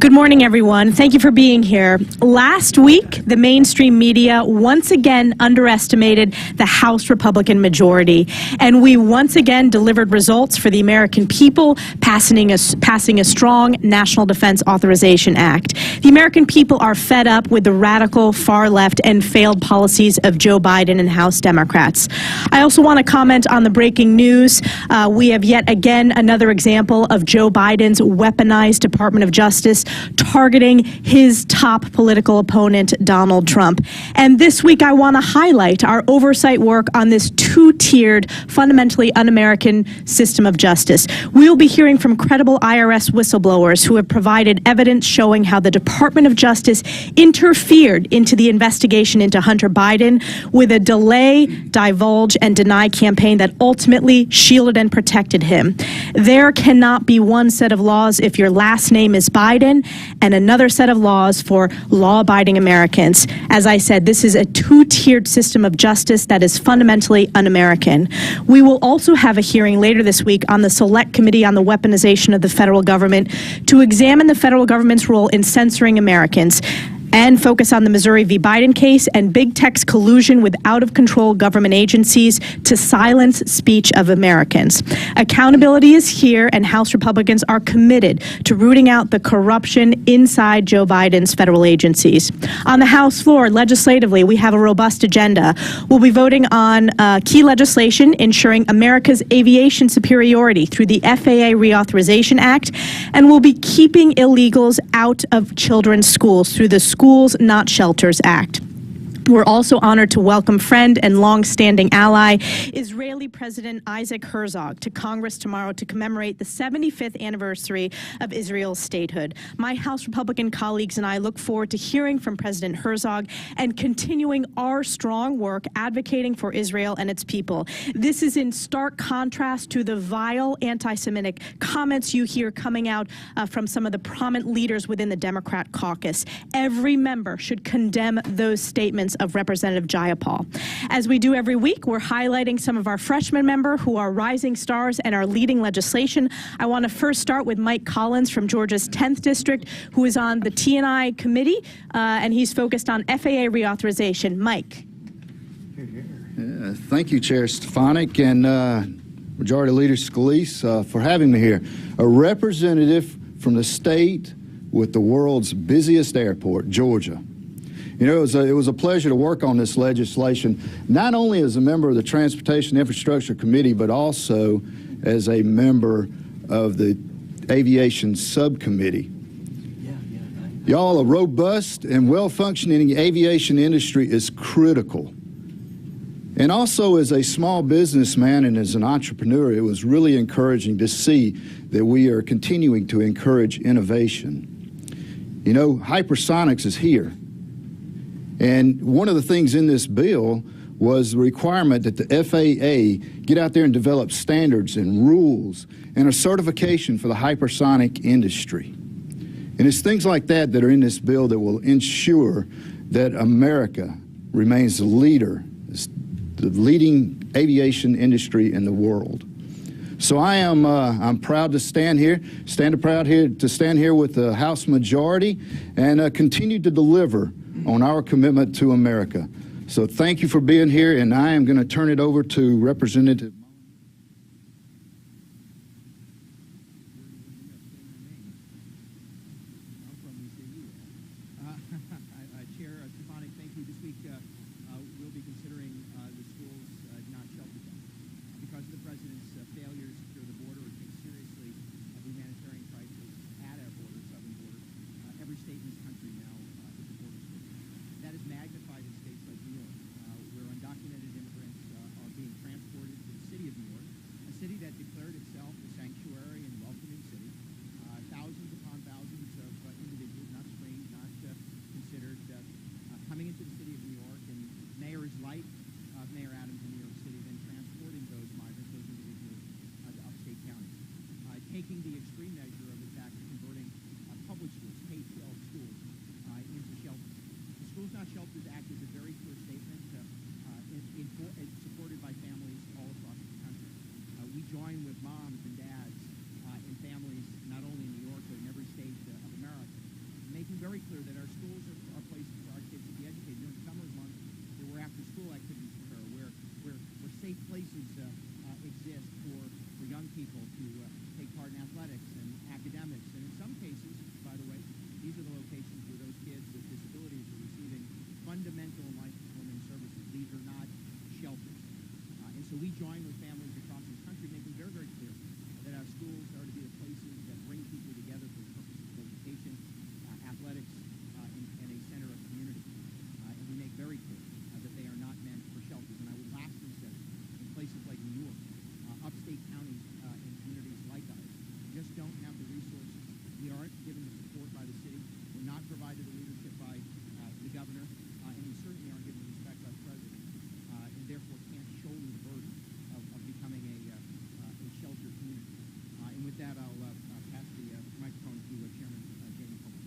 Good morning, everyone. Thank you for being here. Last week, the mainstream media once again underestimated the House Republican majority, and we once again delivered results for the American people, passing a strong National Defense Authorization Act. The American people are fed up with the radical, far left, and failed policies of Joe Biden and House Democrats. I also want to comment on the breaking news. We have yet again another example of Joe Biden's weaponized Department of Justice targeting his top political opponent, Donald Trump. And this week, I want to highlight our oversight work on this two-tiered, fundamentally un-American system of justice. We'll be hearing from credible IRS whistleblowers who have provided evidence showing how the Department of Justice interfered into the investigation into Hunter Biden with a delay, divulge, and deny campaign that ultimately shielded and protected him. There cannot be one set of laws if your last name is Biden, and another set of laws for law-abiding Americans. As I said, this is a two-tiered system of justice that is fundamentally un-American. We will also have a hearing later this week on the Select Committee on the Weaponization of the Federal Government to examine the federal government's role in censoring Americans and focus on the Missouri v. Biden case and big tech's collusion with out-of-control government agencies to silence speech of Americans. Accountability is here, and House Republicans are committed to rooting out the corruption inside Joe Biden's federal agencies. On the House floor, legislatively, we have a robust agenda. We'll be voting on key legislation ensuring America's aviation superiority through the FAA Reauthorization Act, and we'll be keeping illegals out of children's schools through the Schools Not Shelters Act. We're also honored to welcome friend and long-standing ally, Israeli President Isaac Herzog, to Congress tomorrow to commemorate the 75th anniversary of Israel's statehood. My House Republican colleagues and I look forward to hearing from President Herzog and continuing our strong work advocating for Israel and its people. This is in stark contrast to the vile anti-Semitic comments you hear coming out from some of the prominent leaders within the Democrat caucus. Every member should condemn those statements of Representative Jayapal. As we do every week, we're highlighting some of our freshman members who are rising stars and are leading legislation. I want to first start with Mike Collins from Georgia's 10th District, who is on the T&I committee, and he's focused on FAA reauthorization. Mike. Yeah, thank you, Chair Stefanik and Majority Leader Scalise for having me here. A representative from the state with the world's busiest airport, Georgia. You know, it was a pleasure to work on this legislation, not only as a member of the Transportation Infrastructure Committee, but also as a member of the Aviation Subcommittee. Y'all, a robust and well-functioning aviation industry is critical. And also as a small businessman and as an entrepreneur, it was really encouraging to see that we are continuing to encourage innovation. You know, hypersonics is here. And one of the things in this bill was the requirement that the FAA get out there and develop standards and rules and a certification for the hypersonic industry. And it's things like that that are in this bill that will ensure that America remains the leader, the leading aviation industry in the world. So I'm proud to stand here with the House majority and continue to deliver on our commitment to America. So thank you for being here, and I am going to turn it over to Representative. Chair Stefanik, thank you. This week we'll be considering the schools not sheltered because of the president's failure to secure the border and take seriously the humanitarian crisis at our border, southern border. Every state in this country now is a border state. That is magnified in states like New York, where undocumented immigrants are being transported to the city of New York, a city that declared itself a sanctuary and welcoming city. Thousands upon thousands of individuals, not screened, not considered, coming into the city of New York, and mayors like Mayor Adams in New York City then transporting those migrants, those individuals, to upstate counties, taking the extreme measure of, in fact, converting public schools, K-12 schools, into shelters. The Schools Not Sheltered Act clear that our schools are places for our kids to be educated. During summer months, there were after-school activities that occur where safe places exist for young people to take part in athletics and academics. And in some cases, by the way, these are the locations where those kids with disabilities are receiving fundamental and life-affirming services. These are not shelters. And so we join with families across this country, making very, very clear that our schools are to be the places that bring people together for the purposes of education, athletics, and a center of community. And we make very clear that they are not meant for shelters. And I would lastly say, in places like New York, upstate counties, and communities like ours just don't have the resources. We aren't given the support by the city. We're not provided the leadership by the governor, and we certainly aren't given the respect by the president, and therefore can't shoulder the burden of becoming a shelter community. And with that, I'll pass the microphone to Chairman Jamie Coleman.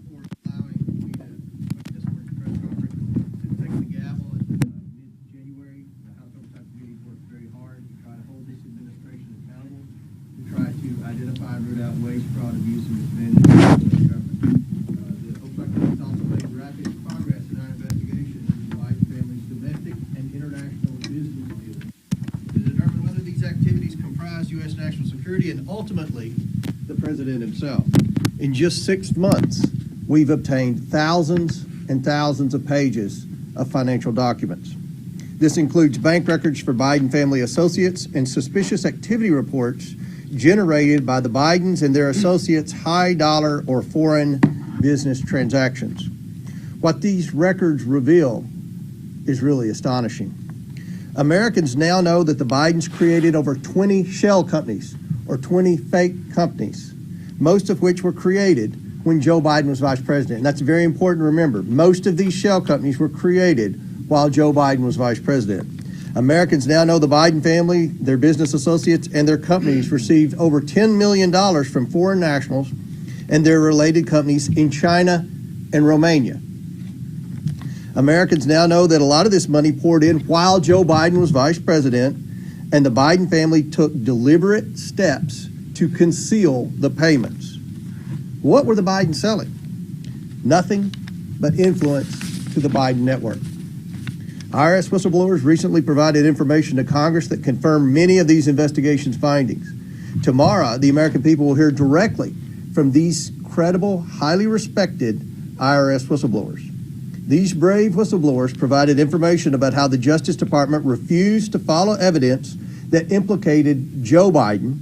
For allowing me to put this morning's press conference to take the gavel at mid-January. The House Oversight Committee worked very hard to try to hold this administration accountable, to try to identify and root out waste, fraud, abuse, and mismanagement of the government. The Oversight Committee has also made rapid progress in our investigation into Biden family's domestic and international business dealings to determine whether these activities comprise U.S. national security and ultimately the president himself. In just 6 months, we've obtained thousands and thousands of pages of financial documents. This includes bank records for Biden family associates and suspicious activity reports generated by the Bidens and their associates' high-dollar or foreign business transactions. What these records reveal is really astonishing. Americans now know that the Bidens created over 20 shell companies or 20 fake companies, most of which were created when Joe Biden was vice president. And that's very important to remember. Most of these shell companies were created while Joe Biden was vice president. Americans now know the Biden family, their business associates, and their companies received over $10 million from foreign nationals and their related companies in China and Romania. Americans now know that a lot of this money poured in while Joe Biden was vice president, and the Biden family took deliberate steps to conceal the payments. What were the Bidens selling? Nothing but influence to the Biden network. IRS whistleblowers recently provided information to Congress that confirmed many of these investigations' findings. Tomorrow, the American people will hear directly from these credible, highly respected IRS whistleblowers. These brave whistleblowers provided information about how the Justice Department refused to follow evidence that implicated Joe Biden,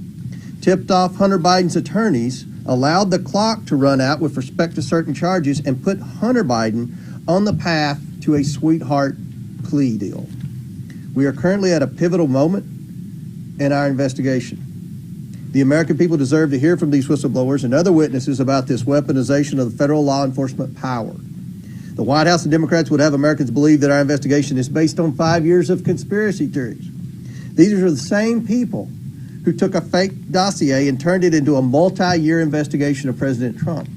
tipped off Hunter Biden's attorneys, allowed the clock to run out with respect to certain charges, and put Hunter Biden on the path to a sweetheart plea deal. We are currently at a pivotal moment in our investigation. The American people deserve to hear from these whistleblowers and other witnesses about this weaponization of the federal law enforcement power. The White House and Democrats would have Americans believe that our investigation is based on 5 years of conspiracy theories. These are the same people who took a fake dossier and turned it into a multi-year investigation of President Trump.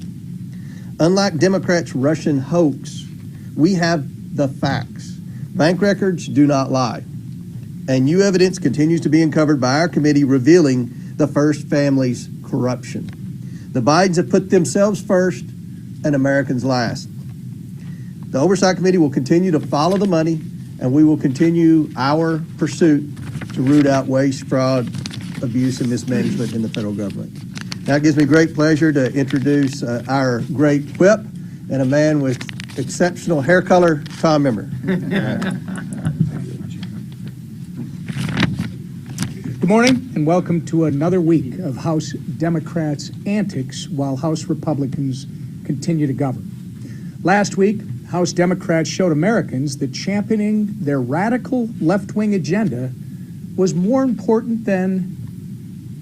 Unlike Democrats' Russian hoax, we have the facts. Bank records do not lie. And new evidence continues to be uncovered by our committee revealing the First family's corruption. The Bidens have put themselves first and Americans last. The Oversight Committee will continue to follow the money, and we will continue our pursuit to root out waste, fraud, abuse, and mismanagement in the federal government. Now it gives me great pleasure to introduce our great whip and a man with exceptional hair color, Tom Emmer. Good morning and welcome to another week of House Democrats' antics while House Republicans continue to govern. Last week, House Democrats showed Americans that championing their radical left-wing agenda was more important than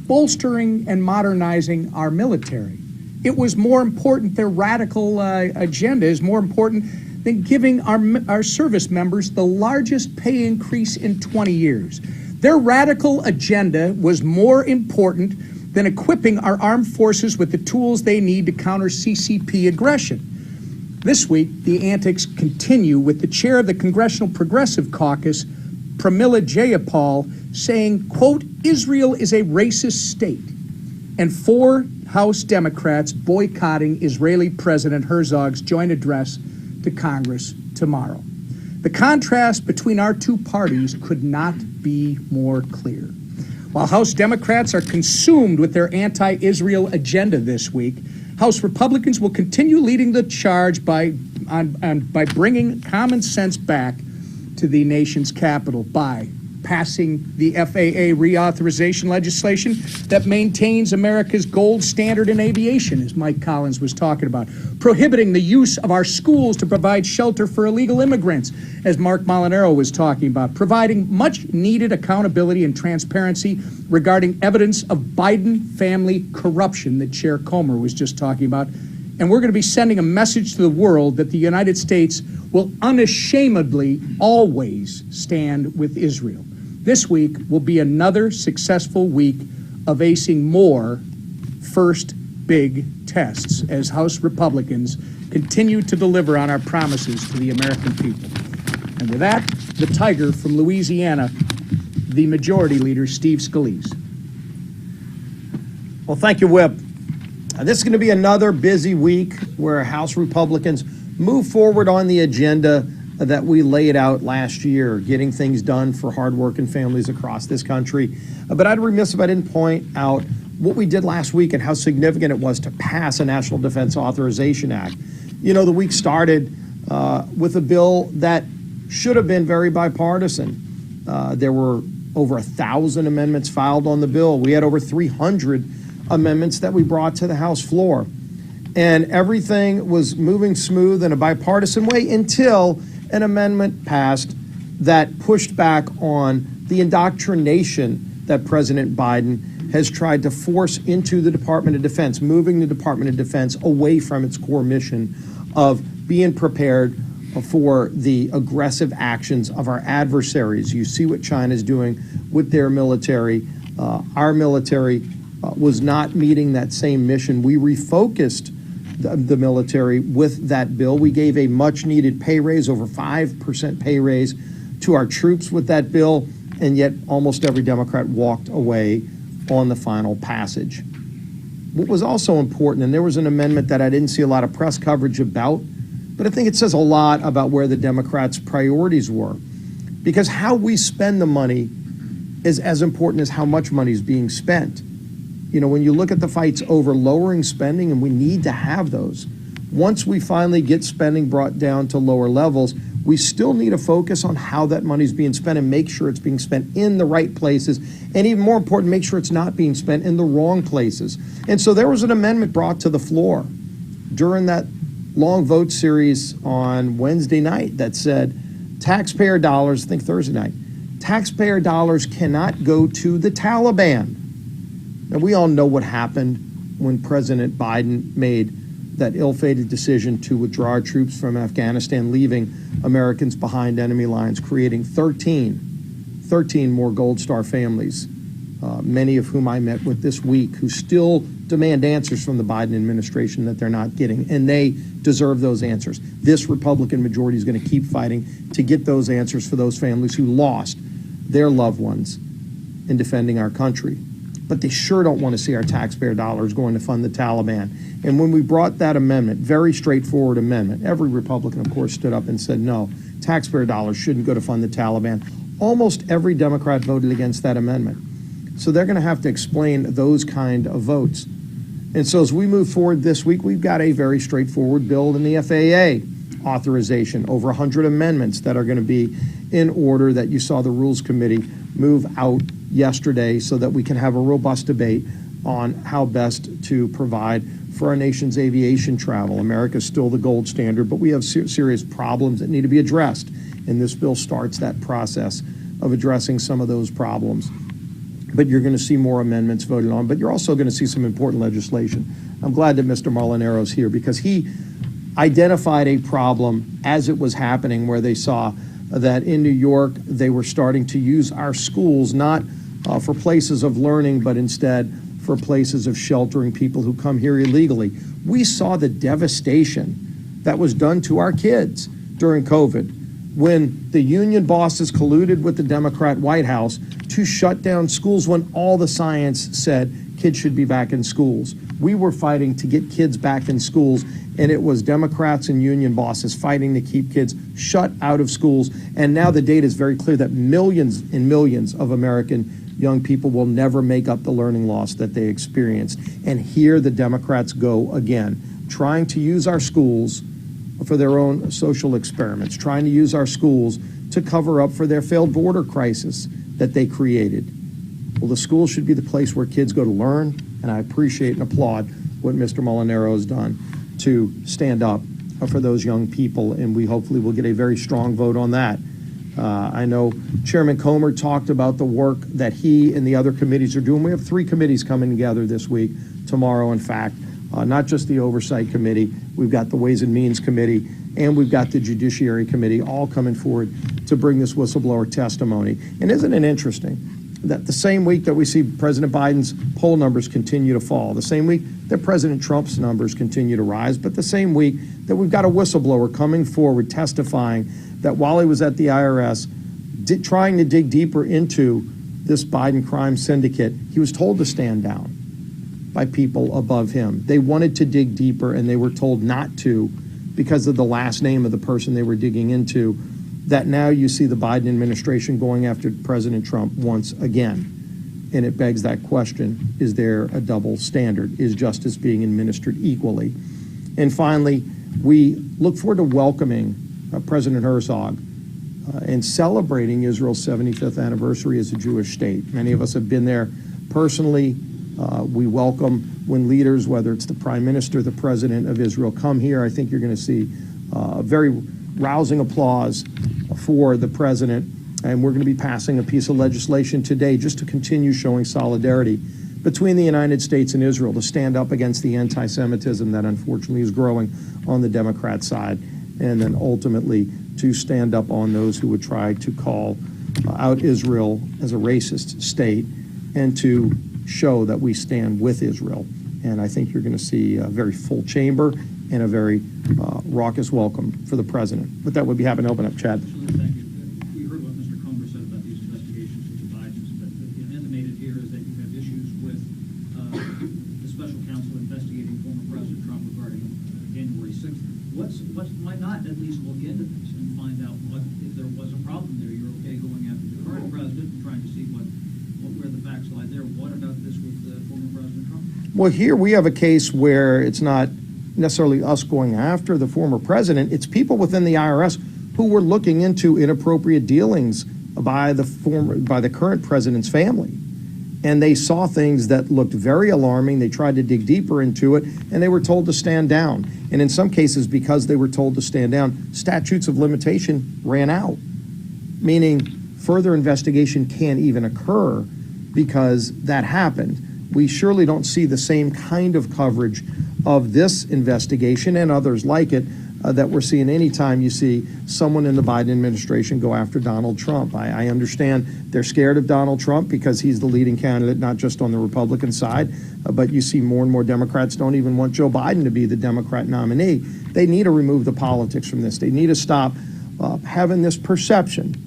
bolstering and modernizing our military. It was more important, their radical agenda is more important than giving our service members the largest pay increase in 20 years. Their radical agenda was more important than equipping our armed forces with the tools they need to counter CCP aggression. This week, the antics continue with the chair of the Congressional Progressive Caucus Pramila Jayapal saying, quote, Israel is a racist state, and 4 House Democrats boycotting Israeli President Herzog's joint address to Congress tomorrow. The contrast between our two parties could not be more clear. While House Democrats are consumed with their anti-Israel agenda this week, House Republicans will continue leading the charge by bringing common sense back to the nation's capital by passing the FAA reauthorization legislation that maintains America's gold standard in aviation, as Mike Collins was talking about, prohibiting the use of our schools to provide shelter for illegal immigrants, as Mark Molinaro was talking about, providing much-needed accountability and transparency regarding evidence of Biden family corruption that Chair Comer was just talking about. And we're going to be sending a message to the world that the United States will unashamedly always stand with Israel. This week will be another successful week of acing more first big tests as House Republicans continue to deliver on our promises to the American people. And with that, the Tiger from Louisiana, the Majority Leader Steve Scalise. Well, thank you, Whip. This is going to be another busy week where House Republicans move forward on the agenda that we laid out last year, getting things done for hardworking families across this country. But I'd be remiss if I didn't point out what we did last week and how significant it was to pass a National Defense Authorization Act. You know, the week started with a bill that should have been very bipartisan. There were over 1,000 amendments filed on the bill. We had over 300 amendments that we brought to the House floor. And everything was moving smooth in a bipartisan way until an amendment passed that pushed back on the indoctrination that President Biden has tried to force into the Department of Defense, moving the Department of Defense away from its core mission of being prepared for the aggressive actions of our adversaries. You see what China's doing with their military. Our military was not meeting that same mission. We refocused the military with that bill. We gave a much-needed pay raise, over 5% pay raise to our troops with that bill, and yet almost every Democrat walked away on the final passage. What was also important, and there was an amendment that I didn't see a lot of press coverage about, but I think it says a lot about where the Democrats' priorities were, because how we spend the money is as important as how much money is being spent. You know, when you look at the fights over lowering spending, and we need to have those, once we finally get spending brought down to lower levels, we still need to focus on how that money is being spent and make sure it's being spent in the right places, and even more important, make sure it's not being spent in the wrong places. And so there was an amendment brought to the floor during that long vote series on Wednesday night that said taxpayer dollars, I think Thursday night, taxpayer dollars cannot go to the Taliban. Now, we all know what happened when President Biden made that ill-fated decision to withdraw our troops from Afghanistan, leaving Americans behind enemy lines, creating 13 more Gold Star families, many of whom I met with this week, who still demand answers from the Biden administration that they're not getting, and they deserve those answers. This Republican majority is going to keep fighting to get those answers for those families who lost their loved ones in defending our country. But they sure don't want to see our taxpayer dollars going to fund the Taliban. And when we brought that amendment, very straightforward amendment, every Republican, of course, stood up and said, no, taxpayer dollars shouldn't go to fund the Taliban. Almost every Democrat voted against that amendment. So they're going to have to explain those kind of votes. And so as we move forward this week, we've got a very straightforward bill in the FAA authorization, over 100 amendments that are going to be in order that you saw the Rules Committee move out yesterday so that we can have a robust debate on how best to provide for our nation's aviation travel. America is still the gold standard, but we have serious problems that need to be addressed. And this bill starts that process of addressing some of those problems. But you're going to see more amendments voted on, but you're also going to see some important legislation. I'm glad that Mr. Molinaro is here because he identified a problem as it was happening, where they saw that in New York they were starting to use our schools not for places of learning, but instead for places of sheltering people who come here illegally. We saw the devastation that was done to our kids during COVID. when the union bosses colluded with the Democrat White House to shut down schools when all the science said kids should be back in schools. We were fighting to get kids back in schools, and it was Democrats and union bosses fighting to keep kids shut out of schools. And now the data is very clear that millions and millions of American young people will never make up the learning loss that they experienced. And here the Democrats go again, trying to use our schools for their own social experiments, trying to use our schools to cover up for their failed border crisis that they created. Well, the school should be the place where kids go to learn, and I appreciate and applaud what Mr. Molinaro has done to stand up for those young people, and we hopefully will get a very strong vote on that. I know Chairman Comer talked about the work that he and the other committees are doing. We have 3 committees coming together this week, tomorrow, in fact, not just the Oversight Committee. We've got the Ways and Means Committee, and we've got the Judiciary Committee all coming forward to bring this whistleblower testimony. And isn't it interesting that the same week that we see President Biden's poll numbers continue to fall, the same week that President Trump's numbers continue to rise, but the same week that we've got a whistleblower coming forward testifying that while he was at the IRS trying to dig deeper into this Biden crime syndicate, he was told to stand down by people above him. They wanted to dig deeper, and they were told not to because of the last name of the person they were digging into. That now you see the Biden administration going after President Trump once again. And it begs that question, is there a double standard? Is justice being administered equally? And finally, we look forward to welcoming President Herzog and celebrating Israel's 75th anniversary as a Jewish state. Many of us have been there personally. We welcome when leaders, whether it's the Prime Minister, the President of Israel, come here. I think you're going to see very rousing applause for the president, and we're going to be passing a piece of legislation today just to continue showing solidarity between the United States and Israel to stand up against the anti-Semitism that unfortunately is growing on the Democrat side, and then ultimately to stand up on those who would try to call out Israel as a racist state, and to show that we stand with Israel. And I think you're going to see a very full chamber and a very raucous welcome for the president. With that, we'll be happy to open up. Chad. Thank you. We heard what Mr. Comer said about these investigations into Biden's, but the intimated here is that you have issues with the special counsel investigating former President Trump regarding January 6th. Why not at least look into this and find out what, if there was a problem there? You're okay going after the current president and trying to see where the facts lie there. What about this with former President Trump? Well, here we have a case where it's not necessarily us going after the former president. It's people within the IRS who were looking into inappropriate dealings by the current president's family. And they saw things that looked very alarming. They tried to dig deeper into it, and they were told to stand down. And in some cases, because they were told to stand down, statutes of limitation ran out, meaning further investigation can't even occur because that happened. We surely don't see the same kind of coverage of this investigation and others like it that we're seeing anytime you see someone in the Biden administration go after Donald Trump. I understand they're scared of Donald Trump because he's the leading candidate, not just on the Republican side, but you see more and more Democrats don't even want Joe Biden to be the Democrat nominee. They need to remove the politics from this. They need to stop having this perception.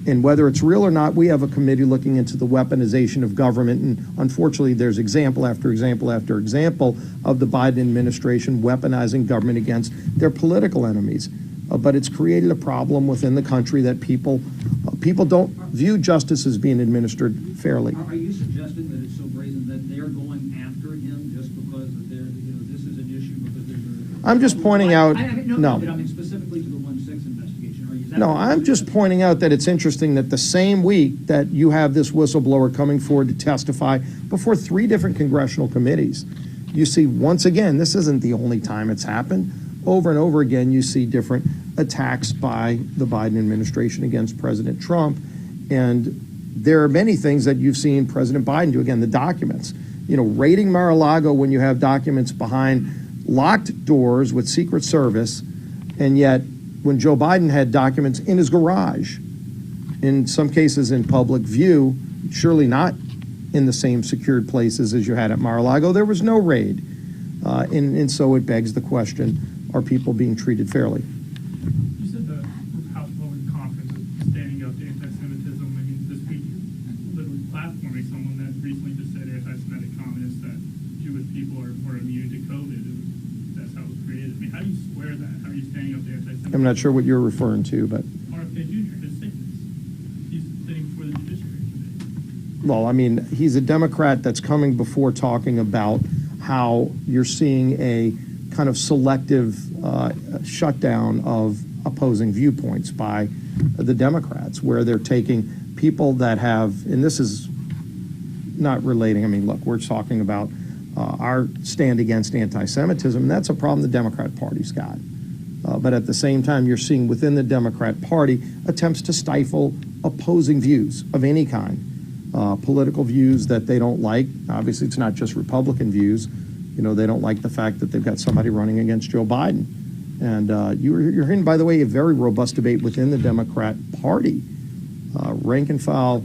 And whether it's real or not, we have a committee looking into the weaponization of government. And unfortunately, there's example after example after example of the Biden administration weaponizing government against their political enemies. But it's created a problem within the country that people don't view justice as being administered fairly. Are you suggesting that it's so brazen that they're going after him just because this is an issue because there's a... I'm just pointing out... No. But I mean specifically to the 1-6 investigation. Are you... No, I'm just pointing out that it's interesting that the same week that you have this whistleblower coming forward to testify before 3 different congressional committees, you see once again, this isn't the only time it's happened. Over and over again, you see different attacks by the Biden administration against President Trump. And there are many things that you've seen President Biden do. Again, the documents, raiding Mar-a-Lago when you have documents behind locked doors with Secret Service, and yet when Joe Biden had documents in his garage, in some cases in public view, surely not in the same secured places as you had at Mar-a-Lago, there was no raid. And so it begs the question, are people being treated fairly? You said the House will having someone that recently just said anti-Semitic comments that Jewish people are immune to COVID. That's how it was created. I mean, how do you square that? How are you standing up to anti-Semitic? I'm not sure what you're referring to, but. RFK Jr., his statements. He's sitting before the Judiciary Committee. Well, I mean, he's a Democrat that's coming before talking about how you're seeing a kind of selective shutdown of opposing viewpoints by the Democrats, where they're taking people that have, and this is not relating, I mean, look, we're talking about our stand against anti-Semitism, and that's a problem the Democrat Party's got. But at the same time, you're seeing within the Democrat Party attempts to stifle opposing views of any kind. Political views that they don't like. Obviously, it's not just Republican views. You know, they don't like the fact that they've got somebody running against Joe Biden. And you're hearing, by the way, a very robust debate within the Democrat Party. Rank and file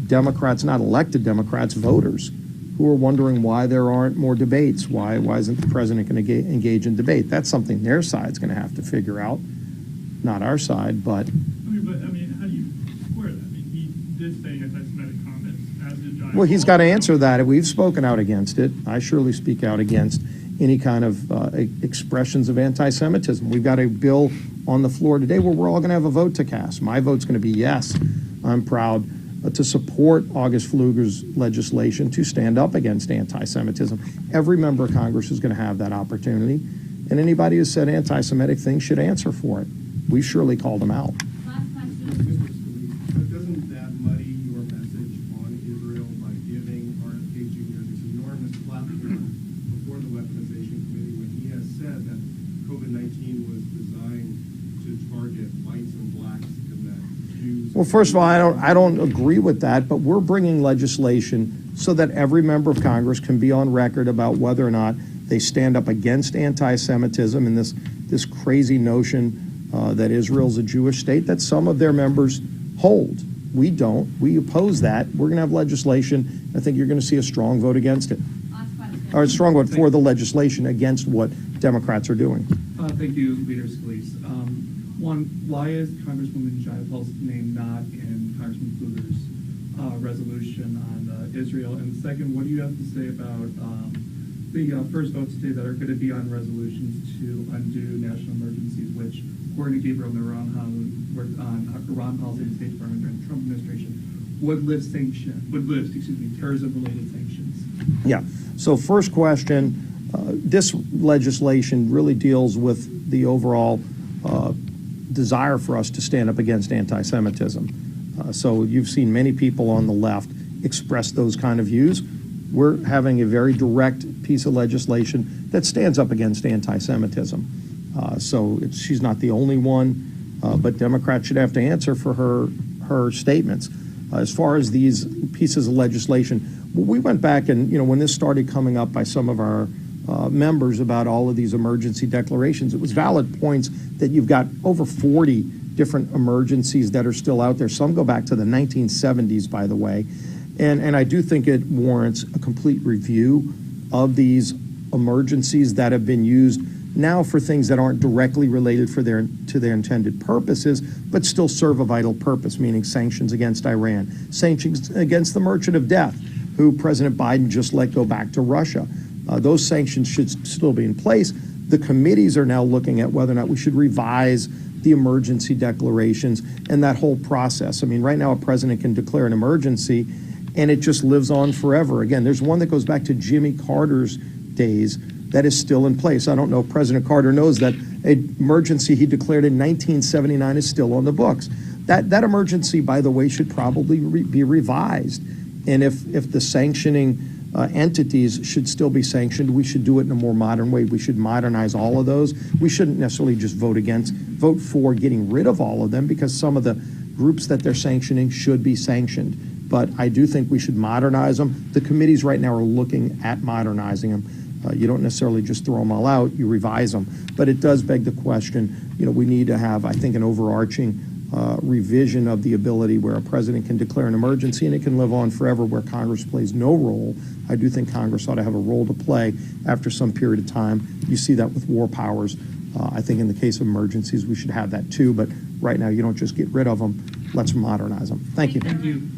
Democrats, not elected Democrats, voters, who are wondering why there aren't more debates. Why isn't the president going to engage in debate? That's something their side's going to have to figure out, not our side, but... I mean, how do you square that? I mean, he did say anti-Semitic comments, as did John. Well, he's got to answer that. We've spoken out against it. I surely speak out against any kind of expressions of anti-Semitism. We've got a bill on the floor today where we're all going to have a vote to cast. My vote's going to be yes. I'm proud to support August Pfluger's legislation to stand up against anti-Semitism. Every member of Congress is going to have that opportunity, and anybody who said anti-Semitic things should answer for it. We surely called them out. Last question. But doesn't that muddy your message on Israel by giving R.F.K. Jr. this enormous platform before the Weaponization Committee when he has said that COVID-19 was designed to target whites and blacks and that Jews... Well, first of all, I don't agree with that, but we're bringing legislation so that every member of Congress can be on record about whether or not they stand up against anti-Semitism and this crazy notion that Israel's a Jewish state that some of their members hold. We don't. We oppose that. We're going to have legislation. I think you're going to see a strong vote against it. Last question. Or a strong vote for the legislation against what Democrats are doing. Thank you, Leader Scalise. One, why is Congresswoman Jayapal's name not in Congressman Pfluger's resolution on Israel? And second, what do you have to say about the first votes today that are going to be on resolutions to undo national emergencies, which, according to Gabriel Naran, worked on Iran policy in the State Department during the Trump administration, would lift terrorism-related sanctions? Yeah. So first question, this legislation really deals with the overall desire for us to stand up against anti-Semitism. So you've seen many people on the left express those kind of views. We're having a very direct piece of legislation that stands up against anti-Semitism. So she's not the only one, but Democrats should have to answer for her statements. As far as these pieces of legislation, we went back and, when this started coming up by some of our members about all of these emergency declarations, it was valid points that you've got over 40 different emergencies that are still out there. Some go back to the 1970s, by the way. And I do think it warrants a complete review of these emergencies that have been used now for things that aren't directly related to their intended purposes, but still serve a vital purpose, meaning sanctions against Iran, sanctions against the Merchant of Death, who President Biden just let go back to Russia. Those sanctions should still be in place. The committees are now looking at whether or not we should revise the emergency declarations and that whole process. I mean, right now a president can declare an emergency and it just lives on forever. Again, there's one that goes back to Jimmy Carter's days that is still in place. I don't know if President Carter knows that an emergency he declared in 1979 is still on the books. That emergency, by the way, should probably be revised. And if the sanctioning entities should still be sanctioned, we should do it in a more modern way. We should modernize all of those. We shouldn't necessarily just vote for getting rid of all of them, because some of the groups that they're sanctioning should be sanctioned. But I do think we should modernize them. The committees right now are looking at modernizing them. You don't necessarily just throw them all out, you revise them. But it does beg the question, we need to have, I think, an overarching revision of the ability where a president can declare an emergency and it can live on forever, where Congress plays no role. I do think Congress ought to have a role to play after some period of time. You see that with war powers. I think in the case of emergencies, we should have that too. But right now, you don't just get rid of them. Let's modernize them. Thank you. Thank you.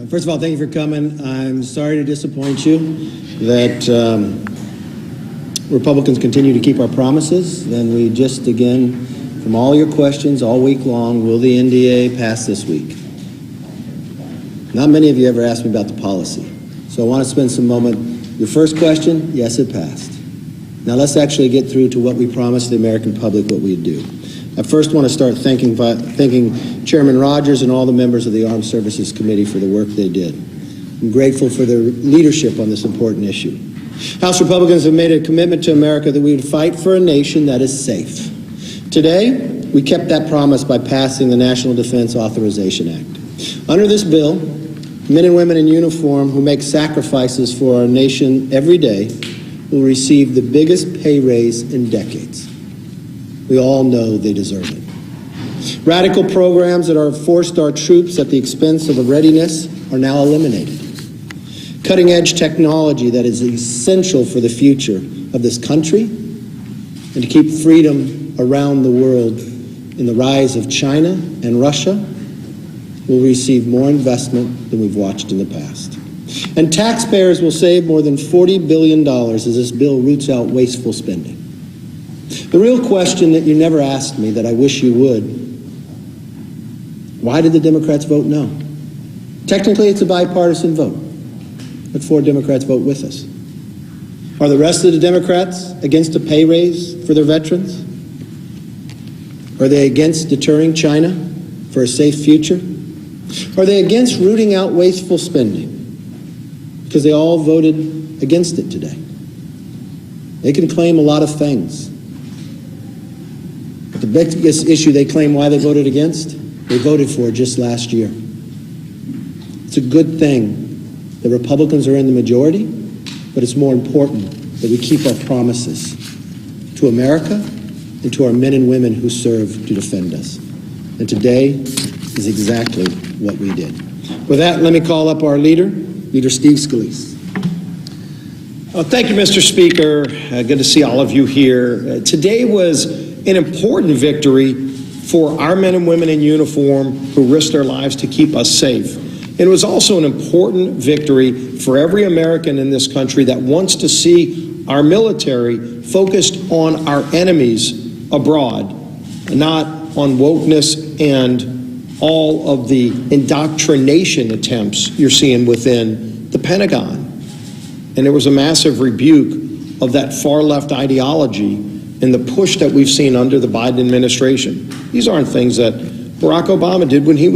First of all, thank you for coming. I'm sorry to disappoint you that Republicans continue to keep our promises. Then we just, again, from all your questions all week long, will the NDA pass this week? Not many of you ever asked me about the policy. So I want to spend some moment. Your first question, yes, it passed. Now let's actually get through to what we promised the American public what we'd do. I first want to start thanking Chairman Rogers and all the members of the Armed Services Committee for the work they did. I'm grateful for their leadership on this important issue. House Republicans have made a commitment to America that we would fight for a nation that is safe. Today, we kept that promise by passing the National Defense Authorization Act. Under this bill, men and women in uniform who make sacrifices for our nation every day will receive the biggest pay raise in decades. We all know they deserve it. Radical programs that have forced our troops at the expense of readiness are now eliminated. Cutting-edge technology that is essential for the future of this country and to keep freedom around the world in the rise of China and Russia will receive more investment than we've watched in the past. And taxpayers will save more than $40 billion as this bill roots out wasteful spending. The real question that you never asked me that I wish you would, why did the Democrats vote no? Technically, it's a bipartisan vote, but 4 Democrats vote with us. Are the rest of the Democrats against a pay raise for their veterans? Are they against deterring China for a safe future? Are they against rooting out wasteful spending? Because they all voted against it today. They can claim a lot of things. But the biggest issue they claim why they voted against, they voted for just last year. It's a good thing that Republicans are in the majority, but it's more important that we keep our promises to America and to our men and women who serve to defend us. And today is exactly what we did. With that, let me call up our leader, Leader Steve Scalise. Thank you, Mr. Speaker. Good to see all of you here. Today was an important victory for our men and women in uniform who risked their lives to keep us safe. It was also an important victory for every American in this country that wants to see our military focused on our enemies abroad, not on wokeness and all of the indoctrination attempts you're seeing within the Pentagon. And there was a massive rebuke of that far-left ideology and the push that we've seen under the Biden administration. These aren't things that Barack Obama did when he was